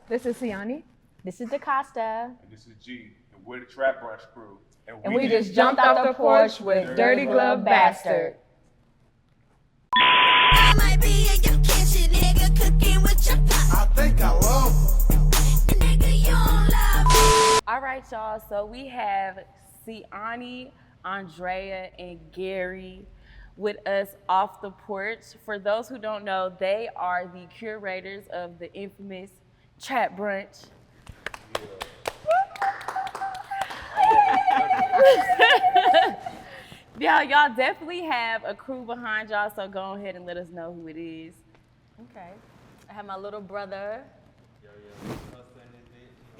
This is Siani. This is DaCosta. And this is G, and we're the Trap Brunch crew. And we just jumped off the porch with Dirty Glove Bastard. I might be in your kitchen, nigga, cooking with your pot. I think I love her. Nigga, you don't love me. All right, y'all. So we have Siani, Andrea, and Gary with us off the porch. For those who don't know, they are the curators of the infamous Trap Brunch. Yeah. Y'all definitely have a crew behind y'all, so go ahead and let us know who it is. Okay. I have my little brother.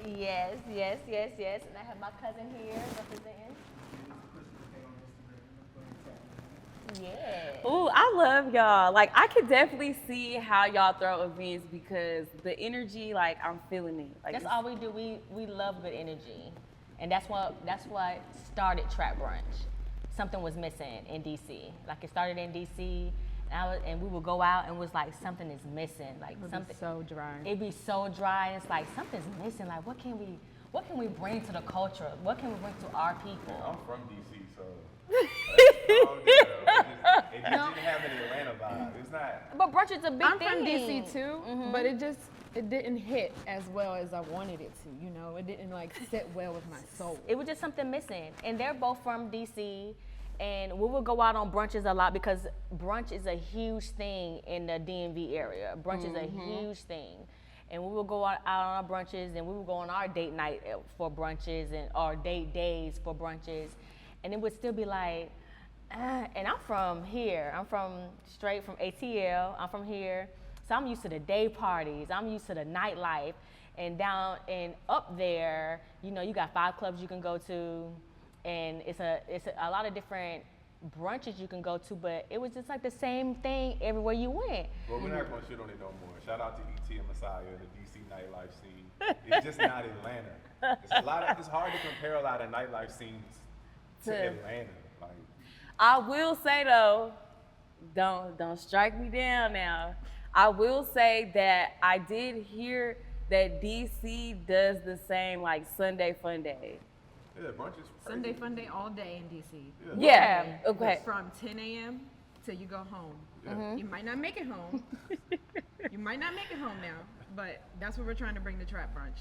Yes. And I have my cousin here representing. Yeah. Ooh, I love y'all. Like, I could definitely see how y'all throw events because the energy, like, I'm feeling it. Like, That's all we do. We love good energy, and that's what started Trap Brunch. Something was missing in DC. Like it started in DC, and we would go out and was like something is missing. Like something so dry. It'd be so dry, and it's like something's missing. Like what can we bring to the culture? What can we bring to our people? I'm from DC, so it just didn't have an Atlanta vibe. It's not. But brunch is a big I'm thing. from DC too, but it didn't hit as well as I wanted it to. You know, it didn't like sit well with my soul. It was just something missing. And they're both from DC, and we would go out on brunches a lot because brunch is a huge thing in the DMV area. Brunch is a huge thing. And we would go out on our brunches, and we would go on our date night for brunches and our date days for brunches. And it would still be like, and I'm from here. I'm straight from ATL. I'm from here. So I'm used to the day parties. I'm used to the nightlife. And down and up there, you know, you got 5 clubs you can go to, and it's a lot of different brunches you can go to, but it was just like the same thing everywhere you went. Well, we're not going to shit on it no more. Shout out to E.T. and Messiah, the DC nightlife scene. It's just not Atlanta. It's hard to compare a lot of nightlife scenes to Atlanta. Like, I will say though, don't strike me down now. I will say that I did hear that DC does the same like Sunday Fun Day. yeah, brunch is crazy. Sunday fun day all day in DC. Yeah. Okay. It's from 10 a.m. till you go home. Yeah. You might not make it home. You might not make it home now, but that's what we're trying to bring to Trap Brunch.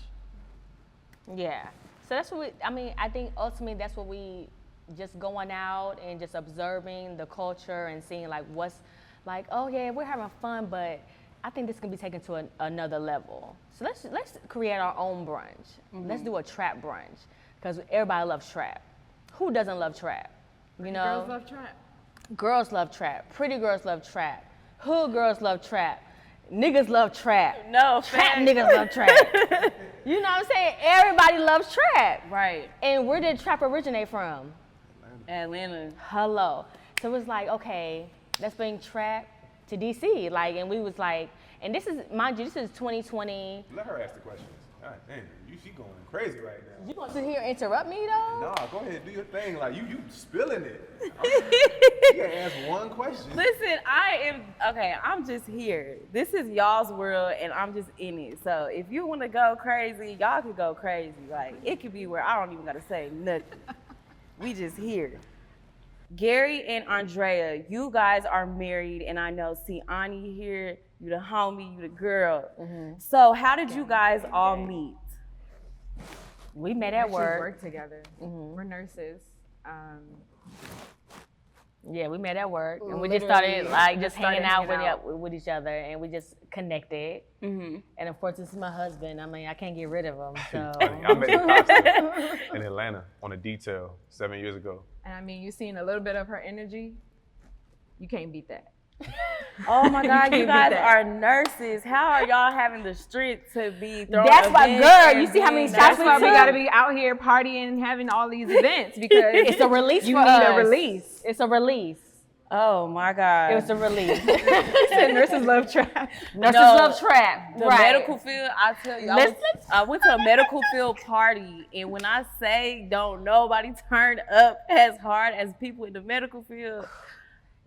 Yeah. So that's what I think ultimately that's what we just going out and just observing the culture and seeing like what's like, oh yeah, we're having fun, but I think this can be taken to another level. So let's create our own brunch. Let's do a trap brunch because everybody loves trap. Who doesn't love trap? You know, Girls love trap. girls love trap. Pretty girls love trap. Hood girls love trap. Niggas love trap. No, Trap facts. niggas love trap. You know what I'm saying? Everybody loves trap. Right. And where did trap originate from? Atlanta. Hello. So it was like, okay, let's bring trap to DC. Like, and we was like, and this is, mind you, this is 2020. Let her ask the questions. God damn, she going crazy right now. You gonna sit here and interrupt me though? No, go ahead, do your thing. Like, you spilling it. You gotta ask one question. Listen, I'm just here. This is y'all's world and I'm just in it. So if you wanna go crazy, y'all can go crazy. Like, it could be where I don't even gotta say nothing. We just here. Gary and Andrea, you guys are married, and I know Siani here, you the homie, you the girl. So how did you guys all meet? We met We at actually work. work together. We're nurses. Yeah, we met at work, and we just Literally, started like just just started hanging hanging out with each other, and we just connected. And of course, this is my husband. I mean, I can't get rid of him. So I met DaCosta in Atlanta on a detail 7 years ago. And I mean, you seen a little bit of her energy. You can't beat that. Oh my God, can't you beat guys that. are nurses. How are y'all having the strength to be throwing That's why, events girl, and you see how many being shots That's why we took? gotta be out here partying and having all these events because it's a release you for need us. a release. It's a release. Oh my God. It was a release. He said nurses love trap. Nurses No, love trap. The right. medical field, I tell you, I went to a medical field party, and when I say don't nobody turn up as hard as people in the medical field,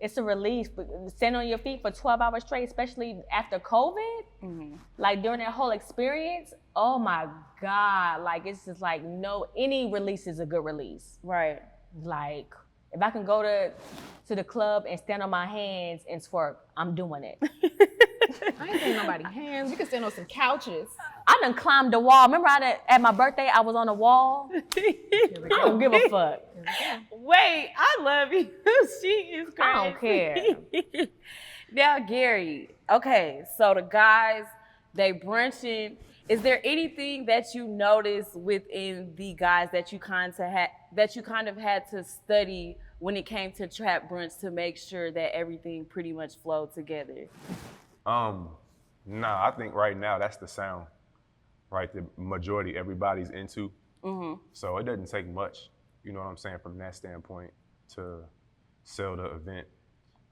It's a relief. But standing on your feet for 12 hours straight, especially after COVID, like during that whole experience, oh my God. Like, it's just like, no, any release is a good release. Right. Like, if I can go to the club and stand on my hands and twerk, I'm doing it. I ain't seen nobody's hands. You can stand on some couches. I done climbed the wall. Remember at my birthday, I was on the wall? I don't give a fuck. Wait, I love you. She is crazy. I don't care. Now, Gary, okay, so the guys, they brunching. Is there anything that you notice within the guys that you kind of had to study when it came to Trap Brunch to make sure that everything pretty much flowed together? Nah, I think right now that's the sound, right? The majority everybody's into. So it doesn't take much, you know what I'm saying, from that standpoint to sell the event.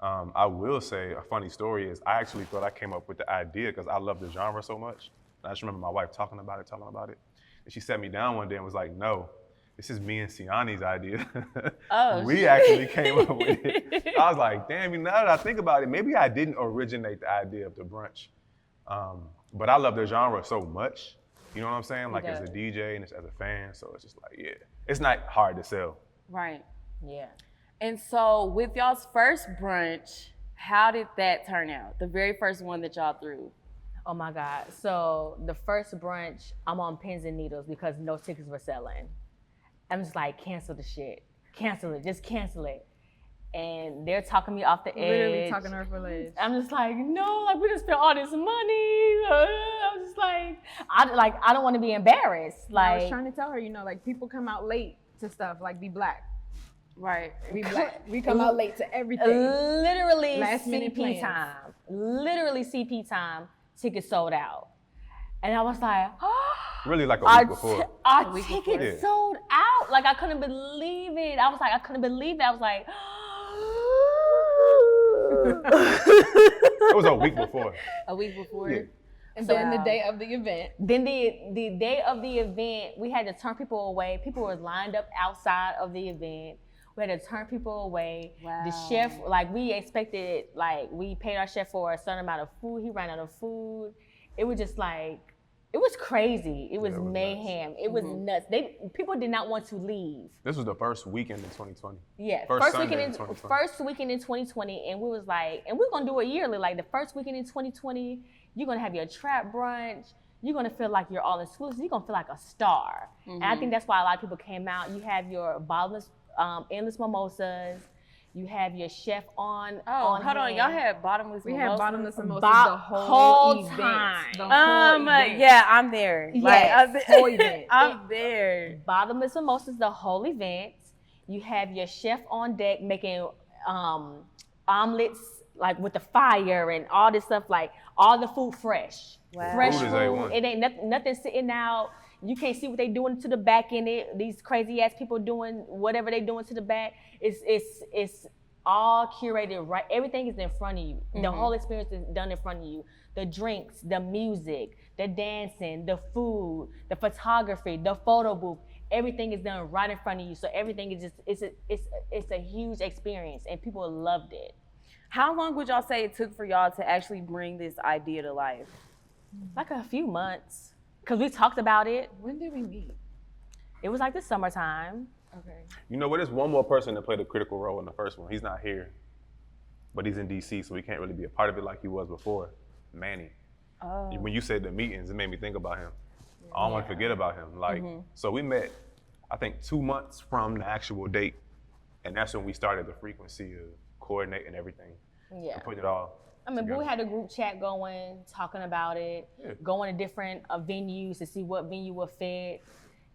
I will say a funny story is I actually thought I came up with the idea because I love the genre so much. I just remember my wife telling about it. And she sat me down one day and was like, no, this is me and Siani's idea. We actually came up with it. I was like, damn, now that I think about it, maybe I didn't originate the idea of the brunch. But I love the genre so much, you know what I'm saying? Like as a DJ and as a fan, so it's just like, yeah. It's not hard to sell. Right. Yeah. And so with y'all's first brunch, how did that turn out? The very first one that y'all threw? Oh my God. So the first brunch, I'm on pins and needles because no tickets were selling. I'm just like, cancel the shit. Cancel it. Just cancel it. And they're talking me off the edge. Literally talking her for ledge. I'm just like, no, like we just spent all this money. I'm just like, I don't want to be embarrassed. Like, I was trying to tell her, like people come out late to stuff, like be black. Right. We black. We come out late to everything. Literally Last minute CP plans. time. Literally CP time. Tickets sold out. And I was like, Really like a week before. Our tickets sold out. Like I couldn't believe it. I couldn't believe it. I was like, It was a week before. A week before? Yeah. And then the day of the event. Then the day of the event, we had to turn people away. People were lined up outside of the event. We had to turn people away. Wow. The chef, like we expected, like we paid our chef for a certain amount of food. He ran out of food. It was just like, it was crazy. It was mayhem. It was nuts. People did not want to leave. This was the first weekend in 2020. Yeah, First weekend Sunday in 2020. First weekend in 2020, and we was like, and we're gonna do it yearly. Like the first weekend in 2020, you're gonna have your trap brunch. You're gonna feel like you're all inclusive. You're gonna feel like a star. And I think that's why a lot of people came out. You have your bottomless, endless mimosas. You have your chef on. Hold on, y'all had bottomless We mimosas? had bottomless mimosas the whole event. time. The whole event. Yeah, I'm there. Yes, whole event. I'm there. Bottomless mimosas the whole event. You have your chef on deck making omelets like with the fire and all this stuff, like all the food fresh. Wow. Fresh Food is food. A1. It ain't nothing sitting out. You can't see what they doing to the back in it. These crazy ass people doing whatever they doing to the back. It's all curated, right? Everything is in front of you. The whole experience is done in front of you. The drinks, the music, the dancing, the food, the photography, the photo booth. Everything is done right in front of you. So everything is just it's a huge experience, and people loved it. How long would y'all say it took for y'all to actually bring this idea to life? Like a few months, because we talked about it. When did we meet? It was like the summertime. Okay. You know what? There's one more person that played a critical role in the first one. He's not here, but he's in DC, so he can't really be a part of it like he was before. Manny. Oh. When you said the meetings, it made me think about him. I don't want to forget about him. Like, so we met, I think 2 months from the actual date, and that's when we started the frequency of coordinating everything. Yeah. And putting it all. I mean, but together. we had a group chat going, talking about it, going to different venues to see what venue would fit,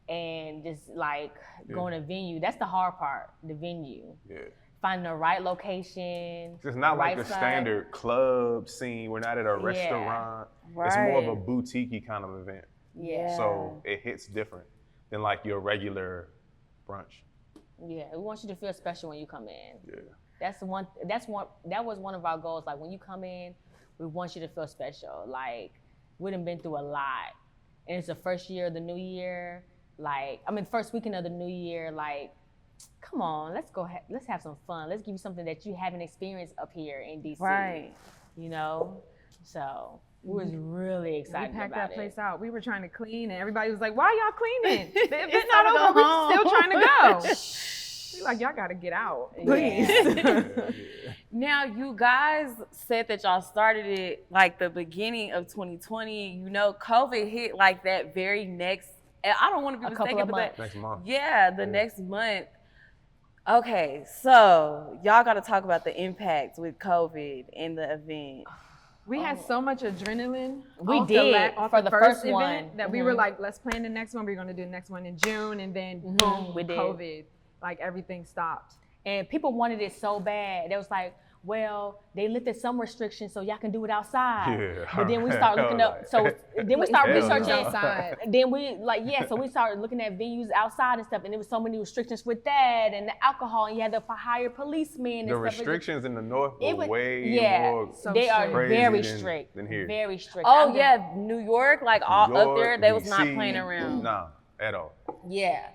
and just like going to venue. That's the hard part, the venue. Yeah. Finding the right location. It's not like right a side. standard club scene. We're not at a restaurant. It's more of a boutique-y kind of event. Yeah. So it hits different than like your regular brunch. Yeah, we want you to feel special when you come in. Yeah. That was one of our goals. Like when you come in, we want you to feel special. Like we done been through a lot, and it's the first year of the new year. Like, I mean, first weekend of the new year. Like, come on, let's have some fun. Let's give you something that you haven't experienced up here in DC. Right. You know? So we was really excited We packed about that place it. out. We were trying to clean, and everybody was like, "Why y'all cleaning? The event's It's not time to over. go We still home." trying to go." We like, y'all got to get out, please. Now, you guys said that y'all started it like the beginning of 2020. You know, COVID hit like that very next, and I don't want to be A couple mistaken, of but months. Next month. yeah, the next month. Okay, so y'all got to talk about the impact with COVID and the event. We had so much adrenaline. We off did off for the the first first event one. that we were like, let's plan the next one. We're going to do the next one in June, and then boom, we did. COVID. Like everything stopped. And people wanted it so bad. They was like, well, they lifted some restrictions so y'all can do it outside. Yeah. But then we started looking up, so then we started Hell no. researching. Outside. Then we so we started looking at venues outside and stuff, and there was so many restrictions with that and the alcohol, and you had to hire policemen and The stuff. restrictions in the north It were was- way yeah, more So they are crazy very than- strict. than here. Very strict. Oh I'm yeah, New York, like all New up there, York, they was not DC, playing around. Nah, at all. yeah.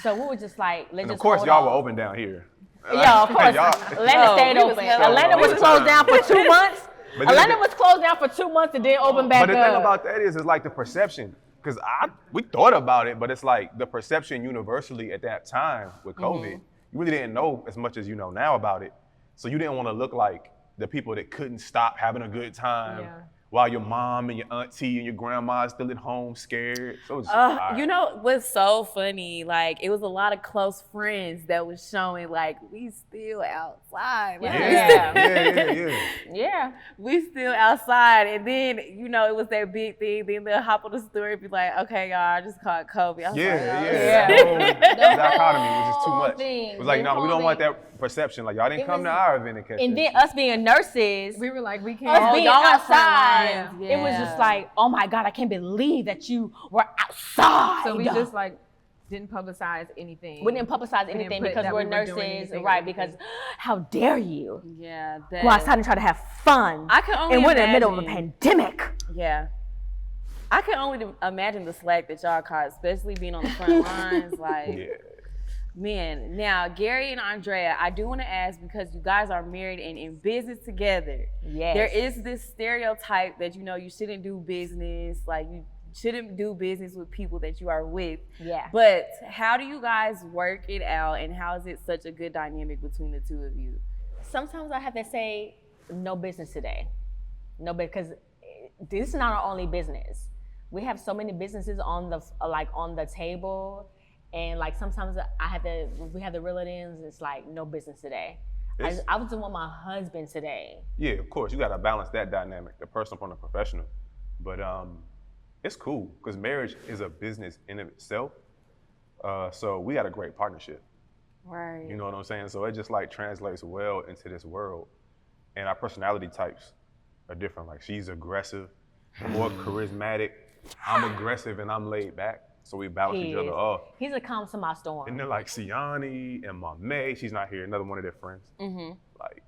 So we were just like, let's And just of course, hold y'all off. were open down here. Yeah, of course. Y'all- Atlanta Oh, stayed we was open. hella Atlanta was open. closed down for 2 months. But then Atlanta the- was closed down for 2 months and then opened back But the up. thing about that is like the perception. Because we thought about it, but it's like the perception universally at that time with COVID, you really didn't know as much as you know now about it. So you didn't want to look like the people that couldn't stop having a good time Yeah. while your mom and your auntie and your grandma is still at home scared. So it was just, You know what's so funny? Like, it was a lot of close friends that was showing, like, we still outside. Like, yeah. Yeah. we still outside. And then, you know, it was that big thing. Then they'll hop on the story and be like, okay, y'all, I just caught COVID. I was Yeah. like, Yeah. The dichotomy was just too whole much. thing, It was like, the no, we whole don't want thing. that perception. Like, y'all didn't It come was- to our event and catch And that then shit. us being nurses, We were like, we us can't. being y'all are outside, frontline. it was Yeah. just like, oh my God, I can't believe that you were outside. So we just like didn't publicize anything. we didn't publicize didn't anything put because that we're we were doing nurses, anything or right? anything. Because how dare you yeah. go outside and try to have fun? I can only and we're in the middle of a imagine. pandemic. Yeah. I can only imagine the slack that y'all caught, especially being on the front lines. Like, Yeah. man. Now, Gary and Andrea, I do want to ask, because you guys are married and in business together. Yes. There is this stereotype that, you know, you shouldn't do business, like you shouldn't do business with people that you are with. Yeah. But how do you guys work it out, and how is it such a good dynamic between the two of you? Sometimes I have to say no business today. No, because this is not our only business. We have so many businesses on the table, and like sometimes we have to reel it in. It's like no business today. I was doing with my husband today. Yeah, of course, you gotta balance that dynamic, the personal from the professional. But it's cool because marriage is a business in of itself. So we had a great partnership. Right. You know what I'm saying? So it just like translates well into this world. And our personality types are different. Like she's aggressive, more charismatic. I'm aggressive and I'm laid back. So we balance He each other is. off. He's a calm to my storm. And then like Siani and Mame, she's not here, another one of their friends. Mm-hmm. Like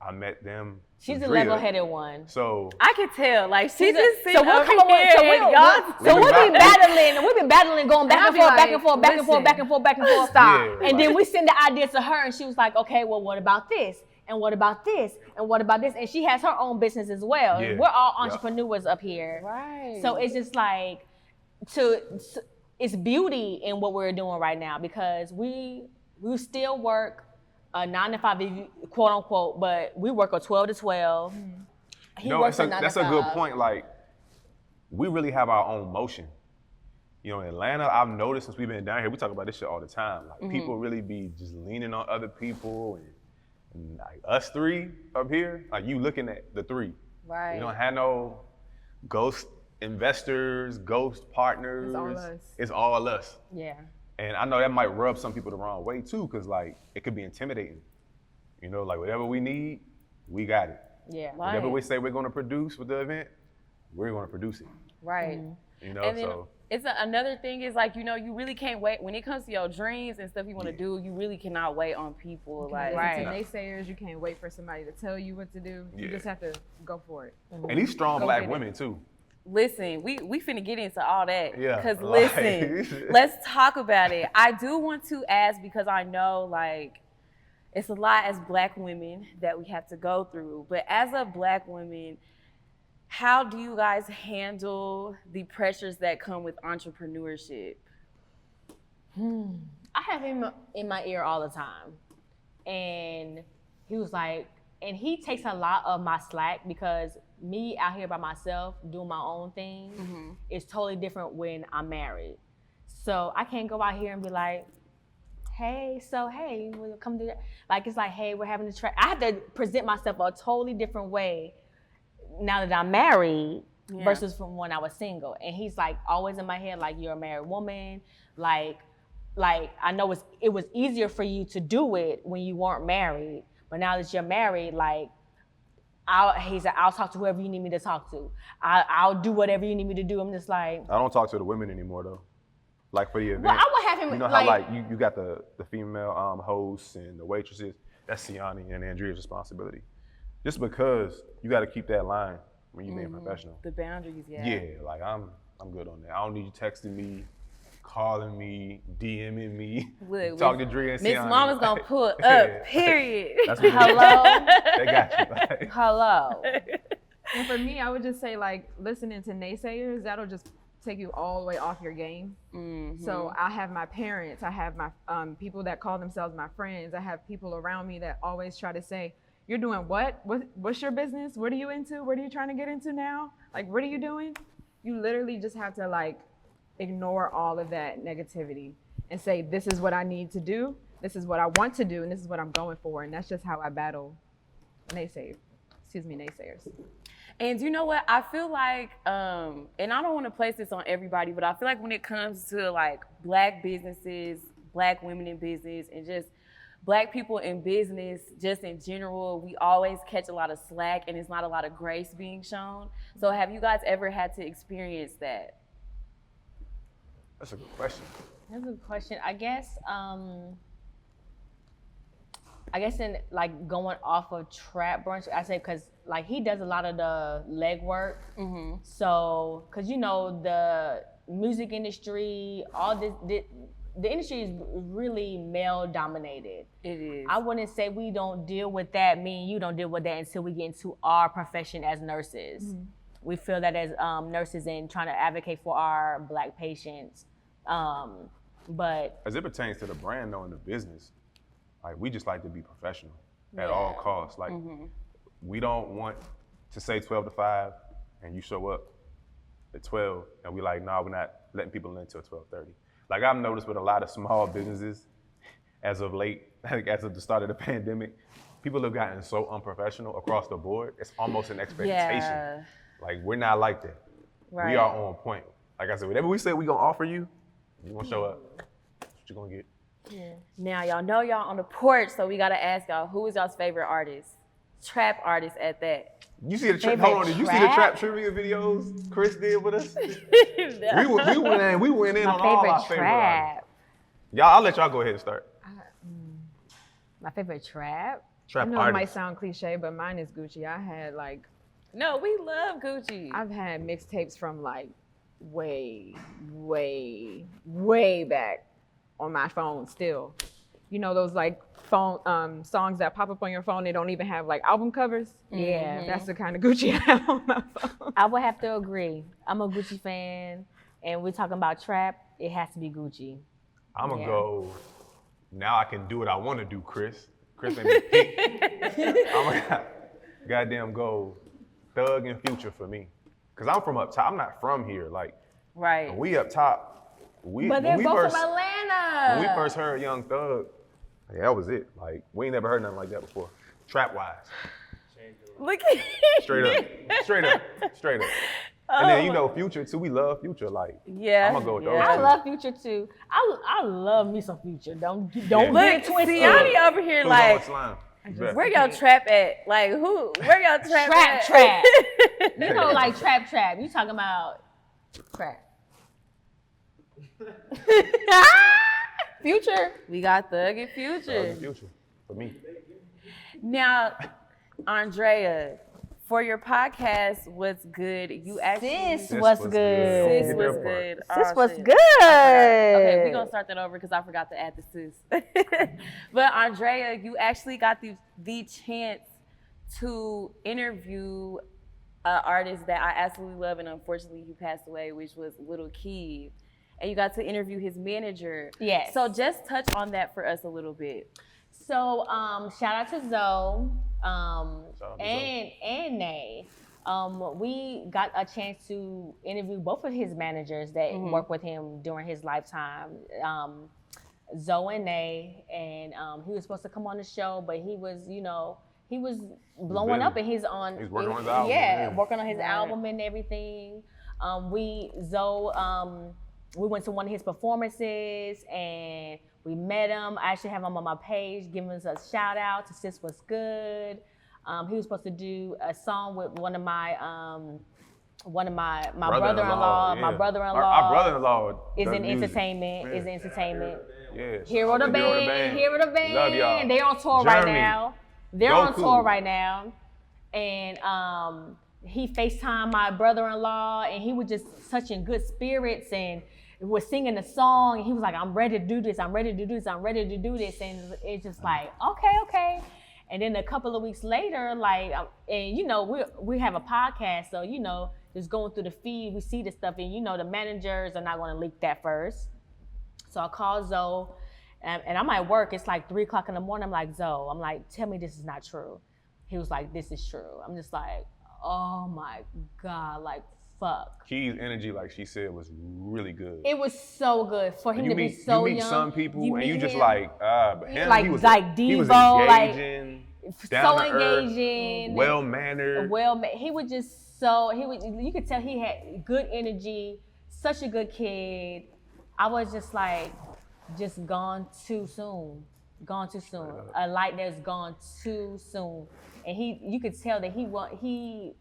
I met them. She's a Adrea. level-headed one. So I can tell. Like, she's just sitting So we'll over come up with, here, and y'all. we'll be battling. We've been battling, going back I'll and be forth, like, back and forth, back and forth, listen, back and forth, back and forth. stop. Yeah, And then like- we send the idea to her, and she was like, okay, well, what about this? And what about this? And what about this? And she has her own business as well. Yeah. We're all Yeah. entrepreneurs up here. Right. So it's just like, it's beauty in what we're doing right now, because we still work a 9 to 5, quote unquote, but we work a 12 to 12. He no, works a 9 to that's a good 5. point. Like, we really have our own motion. You know, in Atlanta, I've noticed since we've been down here, we talk about this shit all the time. Like, people really be just leaning on other people, and like us three up here, like you looking at the three. Right. We don't have no ghost investors, ghost partners. It's all us. It's all us. Yeah. And I know that might rub some people the wrong way too, because like it could be intimidating. You know, like whatever we need, we got it. Yeah. Whatever we say we're gonna produce with the event, we're gonna produce it. Right. You know, And then so it's another thing is, like, you know, you really can't wait when it comes to your dreams and stuff you want to do. You really cannot wait on people. Like, Right. To naysayers, you can't wait for somebody to tell you what to do. You Yeah. just have to go for it. and these strong Go black get it. women too. Listen, we finna get into all that. Yeah, Because like- listen, let's talk about it. I do want to ask because I know like it's a lot as Black women that we have to go through. But as a Black woman, how do you guys handle the pressures that come with entrepreneurship? I have him in my ear all the time. And he was like, and he takes a lot of my slack because me out here by myself doing my own thing is totally different when I'm married. So I can't go out here and be like, hey, we'll come to that. Like, it's like, hey, we're having a track. I have to present myself a totally different way now that I'm married versus from when I was single. And he's like always in my head, like, you're a married woman. Like I know it was easier for you to do it when you weren't married, but now that you're married, like, he's like, I'll talk to whoever you need me to talk to. I'll do whatever you need me to do. I'm just like, I don't talk to the women anymore though. Like for the event, well, I would have him you know how like you got the female hosts and the waitresses. That's Siani and Andrea's responsibility. Just because you got to keep that line when you're being professional. The boundaries, Yeah, like I'm good on that. I don't need you texting me, calling me, DMing me, Look, talk to Adrea and Miss Siani. Mama's gonna pull up, Yeah. period. That's what hello, they got you. Like, hello. And for me, I would just say like listening to naysayers, that'll just take you all the way off your game. So I have my parents, I have my people that call themselves my friends. I have people around me that always try to say, you're doing what? What's your business? What are you into? What are you trying to get into now? Like, what are you doing? You literally just have to like ignore all of that negativity and say, this is what I need to do. This is what I want to do. And this is what I'm going for. And that's just how I battle naysayers. And you know what? I feel like, and I don't want to place this on everybody, but I feel like when it comes to like Black businesses, Black women in business, and just Black people in business, just in general, we always catch a lot of slack and it's not a lot of grace being shown. So have you guys ever had to experience that? that's a good question. That's a good question. I guess in like going off of Trap Brunch, I say because like he does a lot of the legwork. So, because you know the music industry, all this, the industry is really male dominated. It is. I wouldn't say we don't deal with that. Me and you don't deal with that until we get into our profession as nurses. We feel that as nurses and trying to advocate for our Black patients. But As it pertains to the brand though in the business, like we just like to be professional at all costs. Like we don't want to say 12 to 5 and you show up at 12 and we like, nah, we're not letting people in until 12:30. Like I've noticed with a lot of small businesses as of late, like as of the start of the pandemic, people have gotten so unprofessional across the board. It's almost an expectation. Yeah. Like we're not like that. Right. We are on point. Like I said, whatever we say we gonna offer you, you gonna show up. That's what you gonna get. Now y'all know y'all on the porch, so we gotta ask y'all, who is y'all's favorite artist? Trap artist at that. You see the Favorite hold on, did you see the trap? trap trivia videos Chris did with us? we went in my on all our favorite favorite artists. trap. Y'all, I'll let y'all go ahead and start. My favorite trap. I Trap know it might artists. sound cliche, but mine is Gucci. I had like, No, we love Gucci. I've had mixtapes from like way, way, way back on my phone still. You know those like phone songs that pop up on your phone, they don't even have like album covers? Yeah. That's the kind of Gucci I have on my phone. I would have to agree. I'm a Gucci fan, and we're talking about trap. It has to be Gucci. I'm gonna Yeah. go. Now I can do what I want to do, Chris. Chris made me pick. I'm gonna goddamn go Thug and Future for me. Cause I'm from up top. I'm not from here. Like right. when we up top, But they're when we both first, from Atlanta. when we first heard Young Thug, yeah, that was it. Like we ain't never heard nothing like that before. Trap wise. Look at Straight up. And then you know Future too. We love Future. Like Yeah. I'm gonna go with those I two. love Future too. I love me some Future. Don't Yeah. get Look, it twisted. Siani over here Who's on like, slime? You bet. where y'all trap at? Like who? Where y'all trap at? Trap. You know, like trap. You talking about trap. Future. We got Thug and Thug Future. and Future for me. Now, Andrea, For your podcast, What's Good, you actually... Sis was good. Sis was good. Sis Oh, was shit. good. Okay, we're going to start that over because I forgot to add the sis. But Andrea, you actually got the chance to interview an artist that I absolutely love, and unfortunately he passed away, which was Lil Keed. And you got to interview his manager. Yes. So just touch on that for us a little bit. So shout out to Zoe and Nay. We got a chance to interview both of his managers that worked with him during his lifetime, Zoe and Nay, and he was supposed to come on the show, but he was, he was blowing up, and he's working on his album. Yeah, working on his album and everything. We went to one of his performances and we met him. I actually have him on my page, giving us a shout out to Sis Was Good. He was supposed to do a song with one of my brother-in-law. Yeah. My brother-in-law. Our brother-in-law is does in music. entertainment. Yeah. Is in entertainment. Yeah. Hero the band. Love y'all. They're on tour right Jeremy. now. They're Go on cool. tour right now. And he FaceTimed my brother-in-law, and he was just such in good spirits and was singing the song. And he was like, I'm ready to do this. I'm ready to do this. I'm ready to do this. And it's just like, okay. And then a couple of weeks later, we have a podcast. So, just going through the feed, we see the stuff, and the managers are not going to leak that first. So I called Zoe, and I'm at work. It's like 3:00 in the morning. I'm like, Zoe, tell me this is not true. He was like, this is true. I'm just like, oh my God, fuck. Keed's energy, like she said, was really good. It was so good for him to be so you meet young. some people and you just him, but him, like he was Devo, engaging, down so to earth, engaging, well-mannered. He was just you could tell he had good energy, such a good kid. I was just like, just gone too soon. A light that's gone too soon. And you could tell that he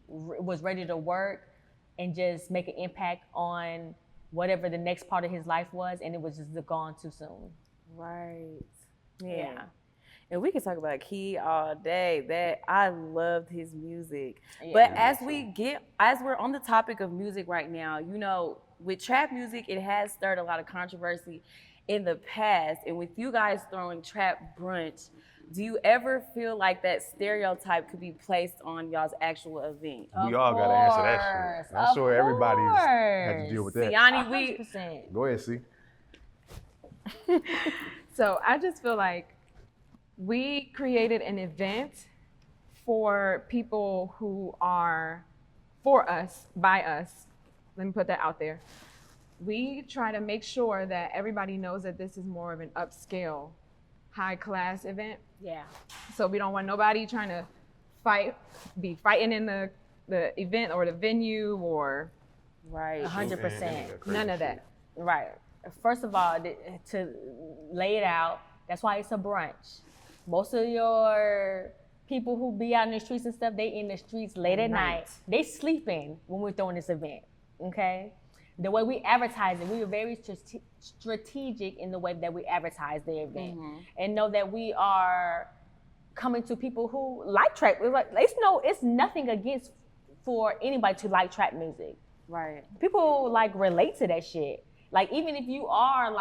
was ready to work and just make an impact on whatever the next part of his life was, and it was just gone too soon. Right. Yeah. And we can talk about Keed all day. That I loved his music. Yeah, but as we're on the topic of music right now, with trap music, it has stirred a lot of controversy in the past. And with you guys throwing Trap Brunch, do you ever feel like that stereotype could be placed on y'all's actual event? We all got to answer that shit. I'm sure everybody's had to deal with that. Siani, 100%. Go ahead, C. So I just feel like we created an event for people who are for us, by us. Let me put that out there. We try to make sure that everybody knows that this is more of an upscale, high class event. Yeah. So we don't want nobody trying to be fighting in the event or the venue or right. 100%. none of that. Right. First of all, to lay it out, that's why it's a brunch. Most of your people who be out in the streets and stuff, they in the streets late at night. They sleeping when we're throwing this event, okay? The way we advertise it, we are very strategic in the way that we advertise the event, and know that we are coming to people who like trap. It's nothing against for anybody to like trap music. Right. People relate to that shit. Even if you are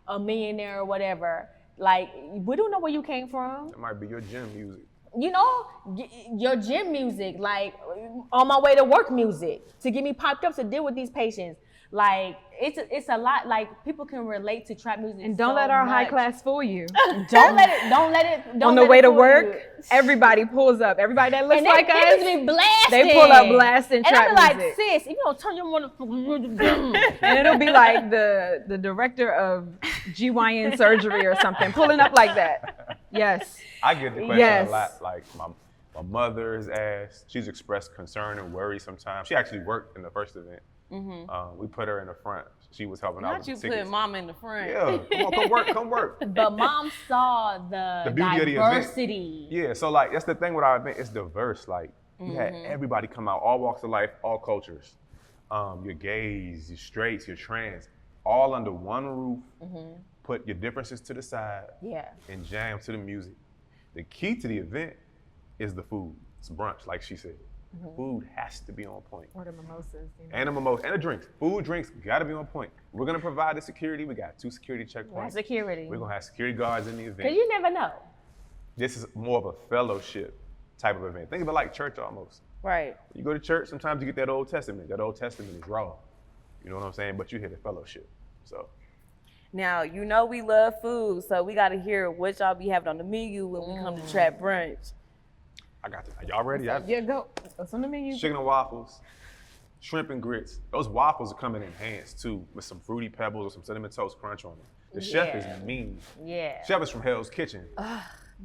a millionaire or whatever, we don't know where you came from. That might be your gym music. Your gym music, on my way to work music, to get me popped up to deal with these patients. It's a lot. People can relate to trap music. And don't let our high class fool you. Don't let it. On the way to work, everybody pulls up. Everybody that looks like us, be blasting. they pull up blasting trap and I be music. sis, if you don't turn your motherfucker, And it'll be like the director of GYN surgery or something, pulling up like that. Yes. I get the question Yes. a lot. My mother has asked. She's expressed concern and worry sometimes. She actually worked in the first event. We put her in the front. She was helping out Not with you the tickets. put mama in the front. Yeah, come on, come work. But mom saw the beauty of the event. diversity. Yeah, so that's the thing with our event. It's diverse. You had everybody come out, all walks of life, all cultures. Your gays, your straights, your trans, all under one roof. Put your differences to the side. Yeah. And jam to the music. The key to the event is the food. It's brunch, like she said. Food has to be on point. Or the mimosas. You know. And the mimosa, and the drinks. Food, drinks, gotta be on point. We're gonna provide the security. We got 2 security checkpoints. Security. We're gonna have security guards in the event. Because you never know. This is more of a fellowship type of event. Think of it like church almost. Right. You go to church, sometimes you get that Old Testament. That Old Testament is raw. You know what I'm saying? But you hit a fellowship. So. Now, you know we love food, so we got to hear what y'all be having on the menu when we come to Trap Brunch. I got this. Are y'all ready? Yeah, go. What's on the menu? Chicken and waffles, shrimp and grits. Those waffles are coming enhanced too with some Fruity Pebbles or some Cinnamon Toast Crunch on them. The chef is mean. Yeah. Chef is from Hell's Kitchen.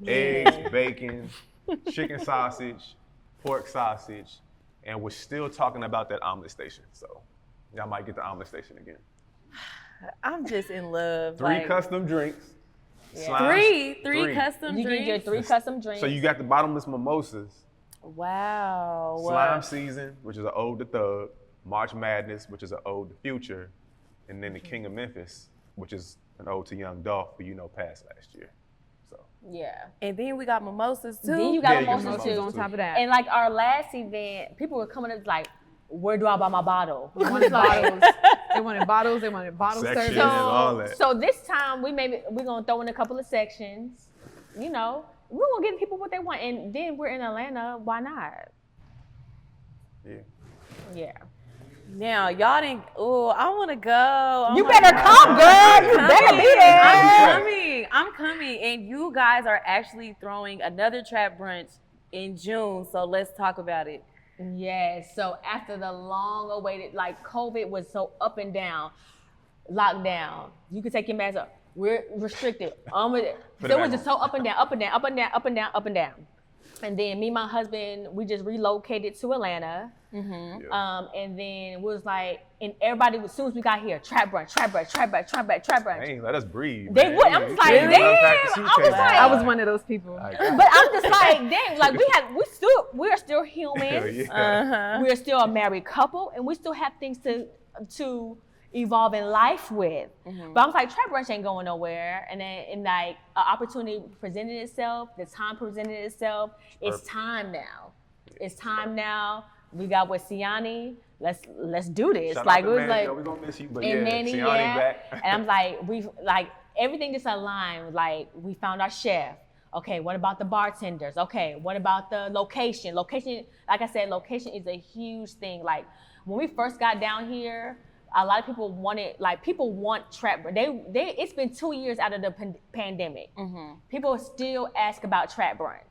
Eggs, bacon, chicken sausage, pork sausage, and we're still talking about that omelet station. So y'all might get the omelet station again. I'm just in love. 3 custom drinks. Yeah. Slimes, Three custom You drinks. get your 3 custom drinks. So you got the bottomless mimosas, Wow. Slime Season, which is an ode to Thug, March Madness, which is an ode to Future, and then the King of Memphis, which is an ode to Young Dolph, who you know passed last year. So Yeah. And then we got mimosas too. Then you got Yeah, you got mimosas mimosas too. on top of that. And like our last event, people were coming up like, where do I buy my bottle? They wanted bottles. They wanted bottles. They wanted bottle Sections service. and all that. So this time we're gonna throw in a couple of sections. You know, we're gonna give people what they want, and then we're in Atlanta. Why not? yeah. Yeah. Now, y'all didn't, I want to go. Oh You my better God. come, girl. You better be there. I'm coming. And you guys are actually throwing another Trap Brunch in June. So let's talk about it. Yes. So after the long-awaited, like COVID was so up and down, lockdown. You could take your mask off. We're restricted. So it was just so up and down, up and down, up and down, up and down, up and down. And then me and my husband, we just relocated to Atlanta. And then we was like, and everybody, as soon as we got here, Trap Brunch, Trap Brunch, Trap Brunch, Trap Brunch, Trap Brunch. Dang, let us breathe. They man. would. I'm just like, You damn. unpack the I was suitcase. like, I was one of those people. Like, but I'm just like, damn, like we're still humans. yeah. We're still a married couple, and we still have things to evolve in life with. But I'm like, Trap Brunch ain't going nowhere. And then, like, an opportunity presented itself, the time presented itself. It's time now. It's time now. We got with Siani. Let's do this. Shout like out it to was Manny. like, Yo, we gonna miss you, but and yeah, Manny, Siani yeah. back. And I'm like, we've like everything just aligned. Like we found our chef. Okay, what about the bartenders? Okay, what about the location? Location, like I said, location is a huge thing. Like when we first got down here, a lot of people want Trap Brunch. It's been 2 years out of the pandemic. People still ask about Trap Brunch.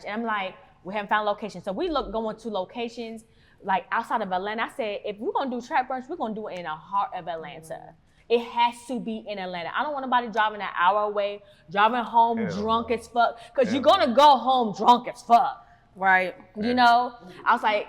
And I'm like, we haven't found a location. So we going to locations like outside of Atlanta. I said, if we're gonna do Trap Brunch, we're gonna do it in the heart of Atlanta. It has to be in Atlanta. I don't want nobody driving an hour away, driving home drunk as fuck, because you're gonna go home drunk as fuck. Right. You know? I was like,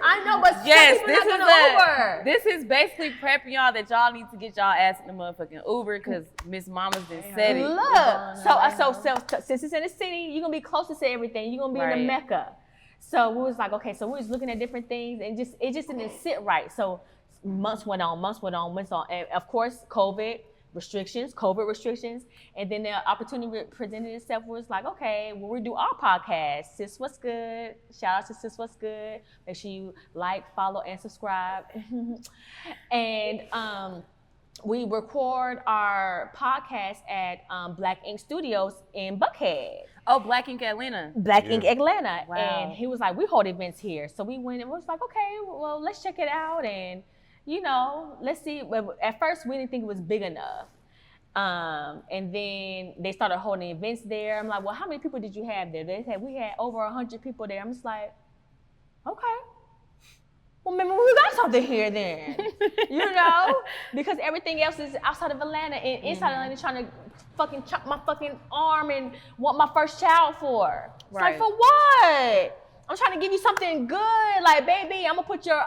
I know, but Yes, some people not gonna Uber. this is basically prepping y'all that y'all need to get y'all ass in the motherfucking Uber because Miss Mama's been said it. Look, so since it's in the city, you're gonna be closest to everything. You're gonna be in the Mecca. So we was like, okay, so we was looking at different things, and it just didn't sit right. So months went on, and of course, COVID restrictions, and then the opportunity presented itself was like, okay, when we do our podcast, Sis What's Good, shout out to Sis What's Good, make sure you like, follow, and subscribe. And we record our podcast at Black Ink Studios in Buckhead. Oh, Black Ink Atlanta. Black Ink Atlanta. Wow. And he was like, we hold events here. So we went and was like, okay, well, let's check it out. And, you know, let's see. But at first, we didn't think it was big enough. And then they started holding events there. I'm like, well, how many people did you have there? They said, we had over 100 people there. I'm just like, okay. Well, maybe we got something here then, you know? Because everything else is outside of Atlanta and inside Atlanta trying to fucking chop my fucking arm and want my first child for. It's like, for what? I'm trying to give you something good. Like, baby, I'm gonna put your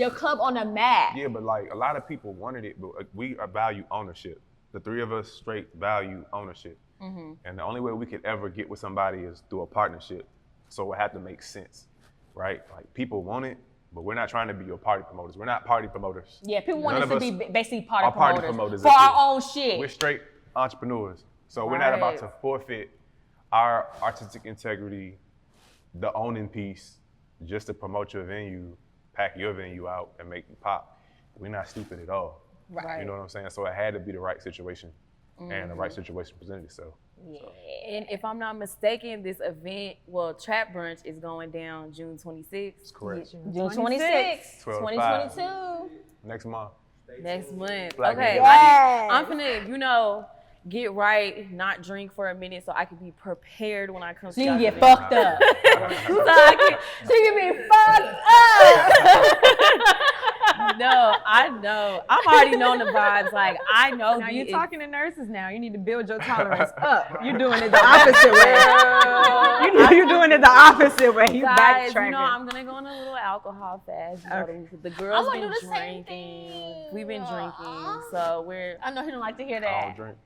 club on the map. Yeah, but like a lot of people wanted it, but we value ownership. The three of us straight value ownership. And the only way we could ever get with somebody is through a partnership. So it had to make sense, right? Like people want it, but we're not trying to be your party promoters. We're not party promoters. Yeah, people want us to be basically party are promoters, party promoters for our own shit. We're straight entrepreneurs. So we're not about to forfeit our artistic integrity, the owning piece, just to promote your venue, pack your venue out and make it pop. We're not stupid at all. Right. You know what I'm saying? So it had to be the right situation, and the right situation presented itself. And if I'm not mistaken, this event, well, Trap Brunch is going down June 26th. That's correct. June 26th, 12 to 5. 2022. Next month. Next month. Black Okay, History. I'm finna, get right, not drink for a minute so I can be prepared when I come So you to can y'all's get event. fucked up. So you can be fucked up. No, I know. I'm already knowing the vibes. Like, I know. Now the- you're talking to nurses now. You need to build your tolerance up. You're doing it the opposite way. You're doing it the opposite way. You Guys, backtracking. I'm gonna go on a little alcohol fast. The girls I'm gonna been do the same drinking. thing. We've been drinking, so we're I know he don't like to hear I that. don't drink.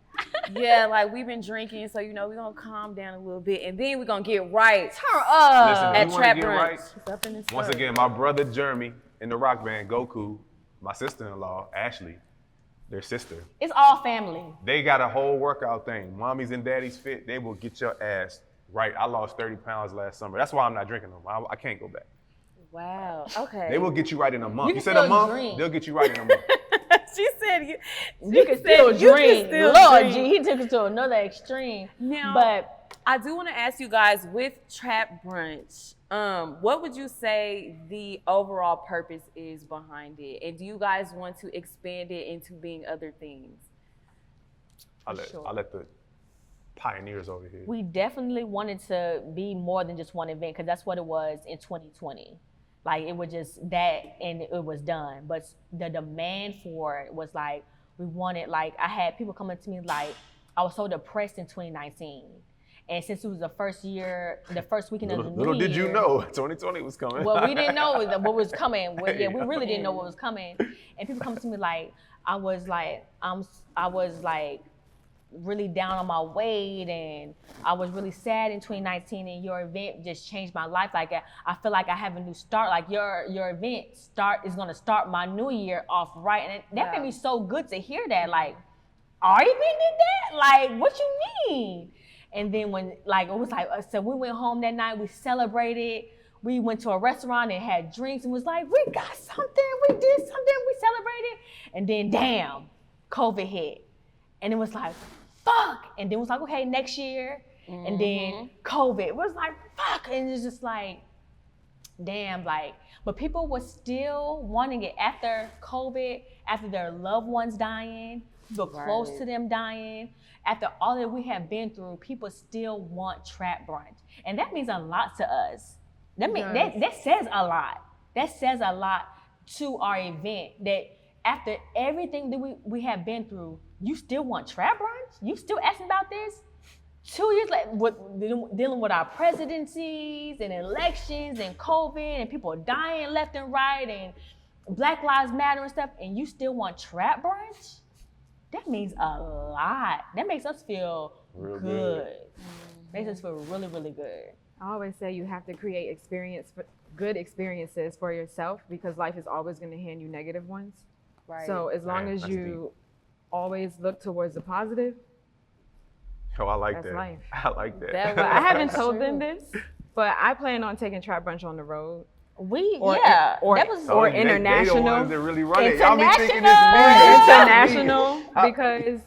yeah, like we've been drinking. So we're gonna calm down a little bit, and then we're gonna get right Turn up. Listen, at you wanna Trap get Brunch. right? It's up in this Once club. again, my brother Jeremy in the rock band Goku, my sister-in-law Ashley, their sister. It's all family. They got a whole workout thing. Mommy's and daddy's fit. They will get your ass right. I lost 30 pounds last summer. That's why I'm not drinking them. I can't go back. Wow. Okay. They will get you right in a month. You You can said a still month? drink. They'll get you right in a month. She said You can still drink. Lord drink. G, he took it to another extreme. Now, But I do want to ask you guys, with Trap Brunch, what would you say the overall purpose is behind it? And do you guys want to expand it into being other things? I'll let the pioneers over here. we definitely wanted to be more than just one event because that's what it was in 2020. Like it was just that and it was done. But the demand for it was like, we wanted, like I had people coming to me like, I was so depressed in 2019. And since it was the first year, the first weekend of the new year. Little did you know, 2020 was coming. Well, we didn't know what was coming. Well, yeah, we Hey, really didn't know what was coming. And people come to me like, I was like really down on my weight, and I was really sad in 2019. And your event just changed my life. Like I feel like I have a new start. Like your event is gonna start my new year off right, and that made me so good to hear that. Like, Ari did that? Like, what you mean? And then when, like, it was like, so we went home that night, we celebrated, we went to a restaurant and had drinks and was like, we got something, we did something, we celebrated. And then, damn, COVID hit. And it was like, fuck. And then it was like, okay, next year. And then COVID, it was like, fuck. And it's just like, damn, like, but people were still wanting it after COVID, after their loved ones dying, people close to them dying. After all that we have been through, people still want Trap Brunch. And that means a lot to us. That says a lot. That says a lot to our event, that after everything that we have been through, you still want Trap Brunch? You still asking about this? 2 years later, dealing with our presidencies and elections and COVID and people dying left and right and Black Lives Matter and stuff, and you still want Trap Brunch? That means a lot. That makes us feel Real good. Makes us feel really, really good. I always say you have to create good experiences for yourself, because life is always going to hand you negative ones. Right. So as long Man, as that's you always look towards the positive, Oh, I like That's that. life. I like that. That but I haven't That's told true. them this, but I plan on taking Trap Brunch on the road. Or that was or They the international. ones that really run it. Y'all be thinking International. it's me. International, because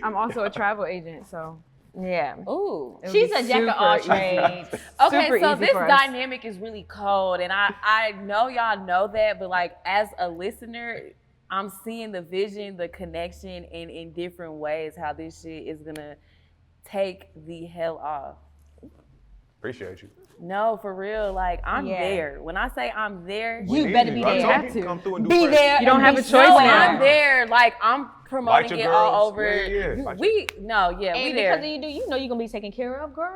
I'm also a travel agent, so Yeah. Ooh. it'll She's be a jack of super all easy. trades. Okay, Super so easy this for us. dynamic is really cold, and I know y'all know that, but like as a listener, I'm seeing the vision, the connection, and in different ways how this shit is gonna take the hell off. Appreciate you. No, for real, like I'm Yeah. there. When I say I'm there, You We better need be I there. told Have you to. come through and do Be first. there. You don't and have be a choice no, now. I'm there. Like I'm promoting your it all girls. over. Yeah, yeah. Invite We no, yeah, we And there. because of you know you're gonna be taken care of, girl.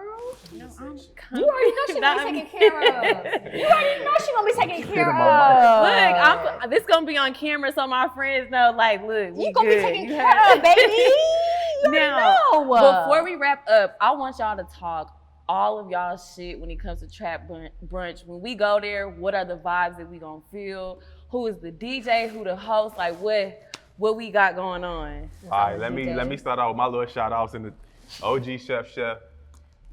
No, I'm You already know she's gonna be taken care of. You already know she's gonna be taken care in my of. Look, this gonna be on camera so my friends know. Like, look, we You gonna be good. taken You care have- of, baby. You already Now, know. before we wrap up, I want y'all to talk all of y'all shit when it comes to Trap Brunch. When we go there, what are the vibes that we gonna feel? Who is the DJ? Who the host? Like what we got going on? All right, let me start out with my little shout outs in the OG Chef,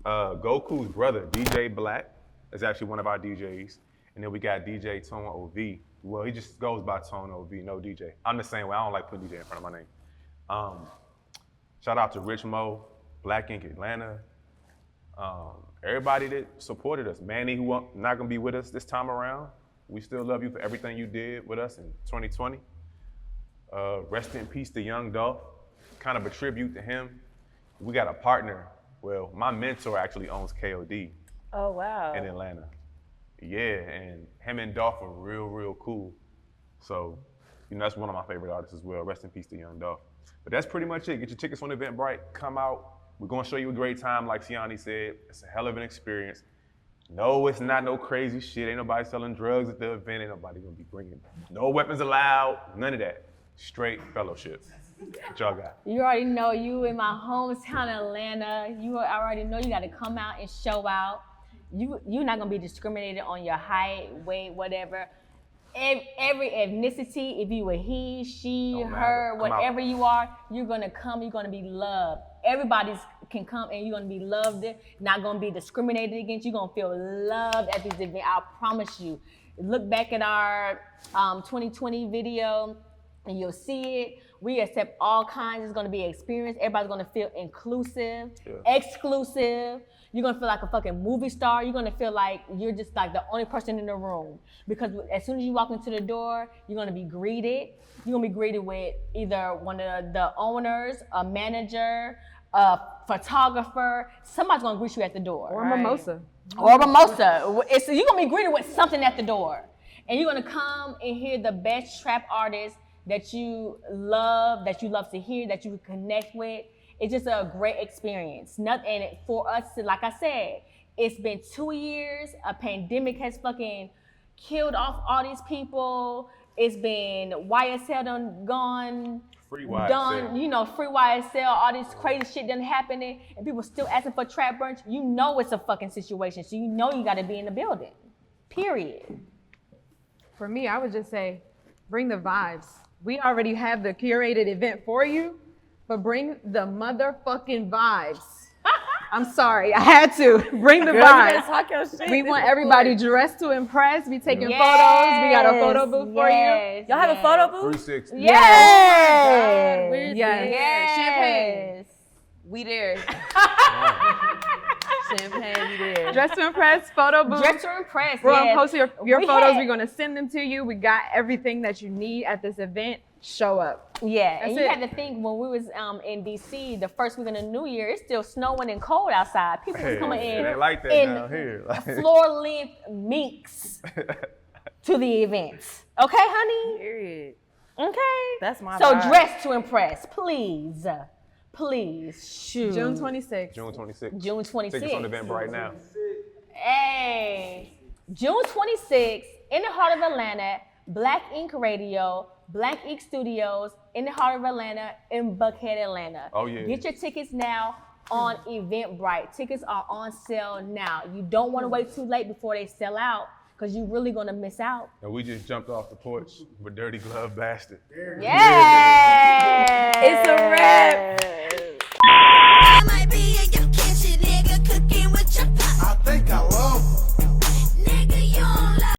Goku's brother, DJ Black, is actually one of our DJs. And then we got DJ Tone OV. Well, he just goes by Tone OV, no DJ. I'm the same way. I don't like putting DJ in front of my name. Shout out to Rich Mo, Black Ink Atlanta, everybody that supported us. Manny, who not gonna be with us this time around. We still love you for everything you did with us in 2020. Rest in peace to Young Dolph. Kind of a tribute to him. We got a partner. Well, my mentor actually owns KOD. Oh, wow. In Atlanta. Yeah, and him and Dolph are real cool. So, that's one of my favorite artists as well. Rest in peace to Young Dolph. But that's pretty much it. Get your tickets on Eventbrite, come out. We're gonna show you a great time, like Tiani said. It's a hell of an experience. No, it's not no crazy shit. Ain't nobody selling drugs at the event. Ain't nobody gonna be bringing no weapons allowed, none of that. Straight fellowship. What y'all got? You already know you in my hometown, Atlanta. You already know you gotta come out and show out. You're not gonna be discriminated on your height, weight, whatever. Every ethnicity, if you a he, she, her, whatever you are, you're gonna come, you're gonna be loved. Everybody can come and you're gonna be loved, not gonna be discriminated against. You're gonna feel loved at this event, I promise you. Look back at our 2020 video and you'll see it. We accept all kinds, it's gonna be an experience. Everybody's gonna feel inclusive, exclusive. You're gonna feel like a fucking movie star. You're gonna feel like you're just like the only person in the room. Because as soon as you walk into the door, you're gonna be greeted. You're gonna be greeted with either one of the owners, a manager, a photographer. Somebody's gonna greet you at the door. Or a mimosa. Or a mimosa. So you're gonna be greeted with something at the door. And you're gonna come and hear the best trap artists that you love to hear, that you connect with. It's just a great experience. And for us, like I said, it's been 2 years. A pandemic has fucking killed off all these people. It's been YSL done gone. Free YSL. Done, free YSL, all this crazy shit done happening, and people still asking for Trap Brunch. You know it's a fucking situation, so you know you gotta be in the building. Period. For me, I would just say, bring the vibes. We already have the curated event for you, but bring the motherfucking vibes. I'm sorry, I had to. Bring the vibes. We want everybody dressed to impress. We taking photos. We got a photo booth for you. Y'all have a photo booth? 360. Yes. Oh my God, Yes. Champagne. We there. Champagne, we there. Dress to impress, photo booth. Dress to impress. We're gonna post your photos. had- We're gonna send them to you. We got everything that you need at this event. Show up. Yeah, and you it. had to think when we was in DC the first week of the new year, it's still snowing and cold outside. People was coming in It ain't like that in down here. floor length minks to the events. Okay, honey? Period. Okay. That's my So vibe. dress to impress, please. Please. Shoot. June 26th. June 26th. June 26th. Tickets on Eventbrite now. Hey, June 26th in the heart of Atlanta, Black Ink Radio, Black Ink Studios in the heart of Atlanta, in Buckhead, Atlanta. Oh, yeah. Get your tickets now on Eventbrite. Tickets are on sale now. You don't want to wait too late before they sell out, because you're really going to miss out. And we just jumped off the porch with Dirty Glove Bastard. Yeah. It's a wrap.